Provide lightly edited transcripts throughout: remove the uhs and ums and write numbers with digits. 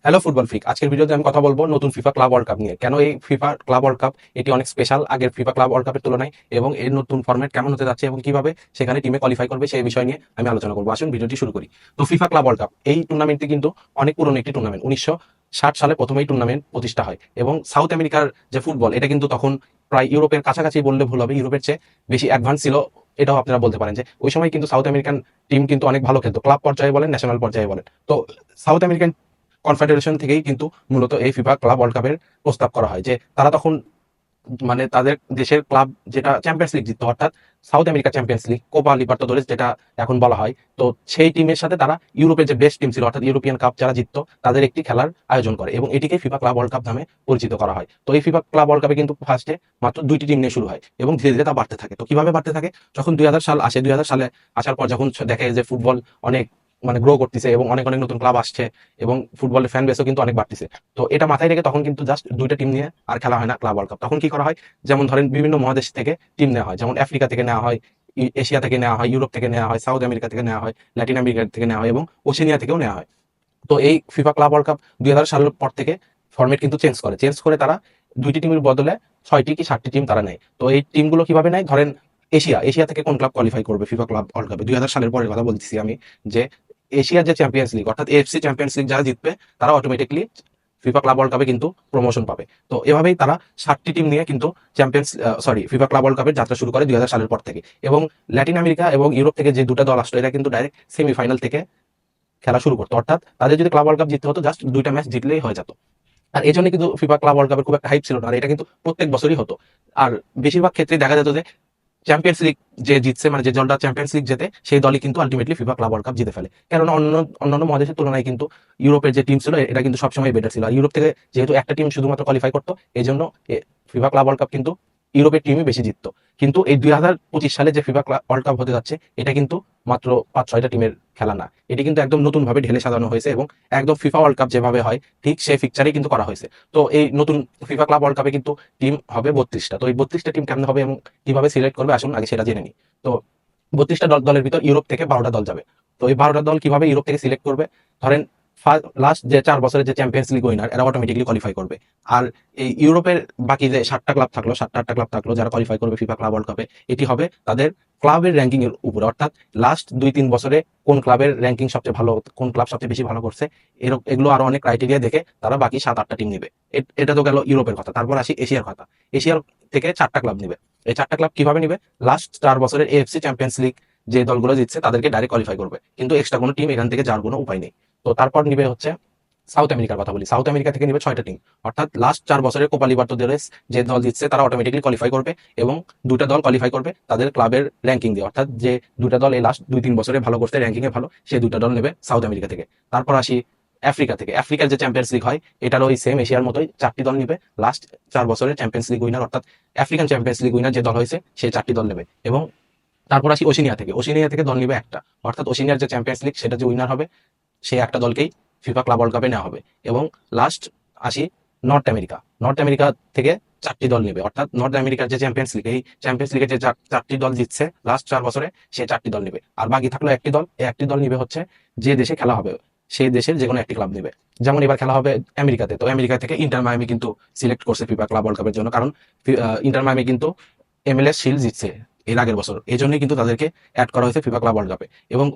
Hello football freak, আজকের ভিডিওতে আমি কথা বলবো নতুন ফিফা ক্লাব ওয়ার্ল্ড কাপ নিয়ে। কেন এই ফিফা ক্লাব ওয়ার্ল্ড কাপ এটি অনেক স্পেশাল আগের ফিফা ক্লাব ওয়ার্ল্ড কাপের তুলনায়, এবং এর নতুন ফরম্যাট কেমন হতে যাচ্ছে এবং কিভাবে সেখানে টিমে কোয়ালিফাই করবে সেই বিষয় নিয়ে আমি আলোচনা করবো। আসুন ভিডিওটি শুরু করি। তো ফিফা ক্লাব ওয়ার্ল্ড কাপ এই টুর্নামেন্টটি কিন্তু অনেক পুরনো একটি টুর্নামেন্ট। 1960 সালে প্রথম এই টুর্নামেন্ট প্রতিষ্ঠা হয়, এবং সাউথ আমেরিকার যে ফুটবল এটা কিন্তু তখন প্রায় ইউরোপের কাছাকাছি বললে ভুল হবে, ইউরোপের চেয়ে বেশি অ্যাডভান্স ছিল। এটাও আপনারা বলতে পারেন যে ওই সময় কিন্তু সাউথ আমেরিকান টিম কিন্তু অনেক ভালো খেলতো, ক্লাব পর্যায়ে বলেন ন্যাশনাল পর্যায়ে বলেন। তো সাউথ আমেরিকান কনফেডারেশন থেকেই কিন্তু মূলত এই ফিফা ক্লাব ওয়ার্ল্ড কাপের প্রস্তাব করা হয়, যে তারা তখন মানে তাদের দেশের ক্লাব যেটা চ্যাম্পিয়ন্স লিগ জিততো, অর্থাৎ south America champions league, Copa Libertadores যেটা এখন বলা হয়, তো সেই টিমের সাথে তারা ইউরোপের যে বেস্ট টিম ছিল অর্থাৎ ইউরোপিয়ান কাপ যারা জিততো তাদের একটি খেলার আয়োজন করে, এবং এটিকে ফিফা ক্লাব ওয়ার্ল্ড কাপ নামে পরিচিত করা হয়। তো এই ফিফা ক্লাব ওয়ার্ল্ড কাপে কিন্তু ফার্স্টে মাত্র 2টি টিম নিয়ে শুরু হয়, এবং ধীরে ধীরে তা বাড়তে থাকে। তো কিভাবে বাড়তে থাকে, যখন 2000 সাল আসে, 2000 সালে আসার পর যখন দেখে যে ফুটবল অনেক গ্রো করতেছে এবং অনেক অনেক নতুন ক্লাব আসছে এবং ফুটবলের ফ্যান বেসও কিন্তু অনেক বাড়তেছে, তো এটা মাথায় রেখে তখন কিন্তু জাস্ট 2টা টিম নিয়ে আর খেলা হয় না ক্লাব ওয়ার্ল্ড কাপ। তখন কি করা হয়, যেমন ধরেন বিভিন্ন মহাদেশ থেকে টিম নেওয়া হয়, যেমন আফ্রিকা থেকে নেওয়া হয়, এশিয়া থেকে নেওয়া হয়, ইউরোপ থেকে নেওয়া হয়, সাউথ আমেরিকা থেকে নেওয়া হয়, ল্যাটিন আমেরিকা থেকে নেওয়া হয়, এবং ওশেনিয়া থেকেও নেওয়া হয়। তো এই ফিফা ক্লাব ওয়ার্ল্ড কাপ 2000 সালের পর থেকে ফরম্যাট কিন্তু চেঞ্জ করে তারা 2টি টিমের বদলে 6টি কি 7টি টিম তারা নেয়। তো এই টিমগুলো কিভাবে নেয়, ধরেন এশিয়া এশিয়া থেকে কোন ক্লাব কোয়ালিফাই করবে ফিফা ক্লাব ওয়ার্ল্ড কাপে, 2000 সালের পরের কথা বলতেছি আমি, যে এশিয়ার যে চ্যাম্পিয়ন্স লিগ অর্থাৎ এএফসি চ্যাম্পিয়ন্স লিগ যারা জিতবে তারা অটোমেটিকলি ফিফা ক্লাব ওয়ার্ল্ড কাপে কিন্তু প্রমোশন পাবে। তো এভাবেই তারা 7টি টিম নিয়ে কিন্তু ফিফা ক্লাব ওয়ার্ল্ড কাপের যাত্রা শুরু করে 2000 সালের পর থেকে। এবং ল্যাটিন আমেরিকা এবং ইউরোপ থেকে যে দুটা দল আসলো এরা কিন্তু ডাইরেক্ট সেমিফাইনাল থেকে খেলা শুরু করতো, অর্থাৎ তাদের যদি ক্লাব ওয়ার্ল্ড কাপ জিততে হতো জাস্ট 2টা ম্যাচ জিতলেই হয়ে যেত। আর এই জন্য কিন্তু ফিফা ক্লাব ওয়ার্ল্ড কাপের খুব একটা হাইপ ছিল না, আর এটা কিন্তু প্রত্যেক বছরই হতো। আর বেশিরভাগ ক্ষেত্রে দেখা যেত যে চ্যাম্পিয়ন্স লিগ যে জিতছে, মানে যে দলটা চ্যাম্পিয়ন্স লিগ জেতে সেই দলই কিন্তু ultimately FIFA club world cup জিতে ফেলে। কারণ অন্যান্য মহাদেশের তুলনায় কিন্তু ইউরোপের যে টিম ছিল এটা কিন্তু সবসময় বেটার ছিল, আর ইউরোপ থেকে যেহেতু একটা টিম শুধুমাত্র কোয়ালিফাই করতো এই জন্য ফিফা ক্লাব ওয়ার্ল্ড কাপ কিন্তু ইউরোপের টিমই বেশি জিততো। কিন্তু এই 2025 সালে যে ফিফা ওয়ার্ল্ড কাপ হতে যাচ্ছে এটা কিন্তু মাত্র 5-6টা টিমের খেলা না, এটি কিন্তু একদম নতুন ভাবে ঢেলে সাজানো হয়েছে, এবং একদম ফিফা ওয়ার্ল্ড কাপ যেভাবে হয় ঠিক সেই ফিকচারেই কিন্তু করা হয়েছে। তো এই নতুন ফিফা ক্লাব ওয়ার্ল্ড কাপে কিন্তু টিম হবে 32টা। তো এই 32টা টিম কেমন হবে এবং কিভাবে সিলেক্ট করবে আসুন আগে সেটা জেনে নিই। তো 32টা দলের ভিতর ইউরোপ থেকে 12টা দল যাবে। তো এই 12টা দল কিভাবে ইউরোপ থেকে সিলেক্ট করবে, ধরেন লাস্ট যে 4 বছরের যে চ্যাম্পিয়ন্স লিগ উইনার এরা অটোমেটিকলি কোয়ালিফাই করবে। আর এই ইউরোপের বাকি যে 7টা ক্লাব থাকলো, 7টা-8টা ক্লাব থাকলো যারা কোয়ালিফাই করবে ফিফা ক্লাব ওয়ার্ল্ড কাপে, এটি হবে তাদের ক্লাবের র্যাঙ্কিং এর উপরে, অর্থাৎ লাস্ট 2-3 বছরে কোন ক্লাবের র্যাঙ্কিং সবচেয়ে ভালো, কোন ক্লাব সবচেয়ে বেশি ভালো করছে, এগুলো আরো অনেক ক্রাইটেরিয়া দেখে তারা বাকি 7-8টা টিম নেবে। এটা তো গেল ইউরোপের কথা। তারপর আসি এশিয়ার কথা। এশিয়ার থেকে 4টা ক্লাব নেবে। এই 4টা ক্লাব কিভাবে নেবে, লাস্ট 4 বছরের এএফসি চ্যাম্পিয়ন্স লিগ যে দলগুলো জিতছে তাদেরকে ডাইরেক্ট কোয়ালিফাই করবে, কিন্তু এক্সট্রা কোনো টিম এখান থেকে যাওয়ার কোনো উপায় নেই। তো তারপর নিবে হচ্ছে সাউথ আমেরিকার কথা বলি, সাউথ আমেরিকা থেকে নিবে 6টা টিম, অর্থাৎ লাস্ট 4 বছরের কোপা লিবার্তাদোরেস যে দল জিতছে তারা অটোমেটিকলি কোয়ালিফাই করবে, এবং 2টা দল কোয়ালিফাই করবে তাদের ক্লাবের র্যাঙ্কিং দিয়ে, অর্থাৎ যে 2টা দল এই লাস্ট 2-3 বছরে ভালো করছে, র্যাঙ্কিং এ ভালো, সেই 2টা দল নেবে সাউথ আমেরিকা থেকে। তারপর আসি আফ্রিকা থেকে। আফ্রিকার যে চ্যাম্পিয়ন্স লিগ হয় এটারও ওই সেম এশিয়ার মতোই 4টি দল নিবে, লাস্ট 4 বছরের চ্যাম্পিয়ন্স লিগ উইনার অর্থাৎ আফ্রিকান চ্যাম্পিয়ন্স লিগ উইনার যে দল হয়েছে সেই 4টি দল নেবে। এবং তারপর আসি ওশেনিয়া থেকে। ওশেনিয়া থেকে দল নিবে একটা, অর্থাৎ ওশেনিয়ার যে চ্যাম্পিয়ন্স লিগ সেটা যে উইনার হবে সেই একটা দলকেই ফিফা ক্লাব ওয়ার্ল্ড কাপে নেওয়া হবে। এবং লাস্ট আসি নর্থ আমেরিকা। নর্থ আমেরিকা থেকে 4টি দল নেবে, অর্থাৎ নর্থ আমেরিকার যে চ্যাম্পিয়ন্স লিগ, এই চ্যাম্পিয়ন্স লিগের যে 4টি দল জিতছে লাস্ট 4 বছরে সেই 4টি দল নেবে। আর বাকি থাকলো একটি দল, এই একটি দল নিবে হচ্ছে যে দেশে খেলা হবে সেই দেশের যে কোনো একটি ক্লাব নেবে। যেমন এবার খেলা হবে আমেরিকাতে, তো আমেরিকা থেকে ইন্টার মায়ামি কিন্তু সিলেক্ট করছে ফিফা ক্লাব ওয়ার্ল্ড কাপের জন্য, কারণ ইন্টার মায়ামি কিন্তু এমএলএস শিল্ড জিতছে এর আগের বছর, এই জন্যই কিন্তু তাদেরকে অ্যাড করা হয়েছে ফিফা ক্লাব ওয়ার্ল্ড কাপে। এবং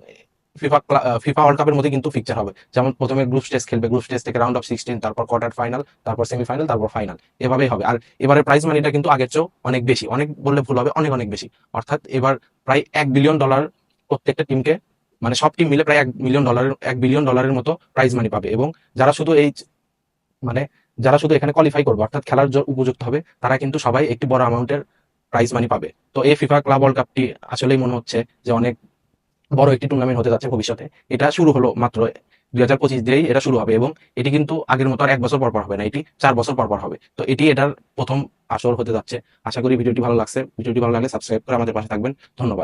ফিফা ওয়ার্ল্ড কাপের মধ্যে কিন্তু ফিকচার হবে, যেমন প্রথমে গ্রুপ স্টেজ খেলবে, গ্রুপ স্টেজ থেকে রাউন্ড অফ 16, তারপর কোয়ার্টার ফাইনাল, তারপর সেমিফাইনাল, তারপর ফাইনাল, এভাবেই হবে। আর এবারে প্রাইজ মানিটা কিন্তু আগের চেয়েও অনেক বেশি, অনেক বললে ভুল হবে, অনেক অনেক বেশি। অর্থাৎ এবার প্রায় $1 বিলিয়ন প্রত্যেকটা টিমকে, মানে সব টিম মিলে প্রায় $1 বিলিয়ন মতো প্রাইজ মানি পাবে। এবং যারা শুধু এই মানে যারা শুধু এখানে কোয়ালিফাই করবে অর্থাৎ খেলার উপযুক্ত হবে তারা কিন্তু সবাই একটি বড় অ্যামাউন্টের প্রাইজ মানি পাবে। তো এই ফিফা ক্লাব ওয়ার্ল্ড কাপটি আসলেই মনে হচ্ছে যে অনেক বড় একটি টুর্নামেন্ট হতে যাচ্ছে ভবিষ্যতে। এটা শুরু হলো মাত্র 2025 দিয়েই এটা শুরু হবে, এবং এটি কিন্তু আগের মতো আর 1 বছর পর পর হবে না, এটি 4 বছর পর পর হবে। তো এটি এটার প্রথম আসর হতে যাচ্ছে। আশা করি ভিডিওটি ভালো লাগছে। ভিডিওটি ভালো লাগলে সাবস্ক্রাইব করে আমাদের পাশে থাকবেন। ধন্যবাদ।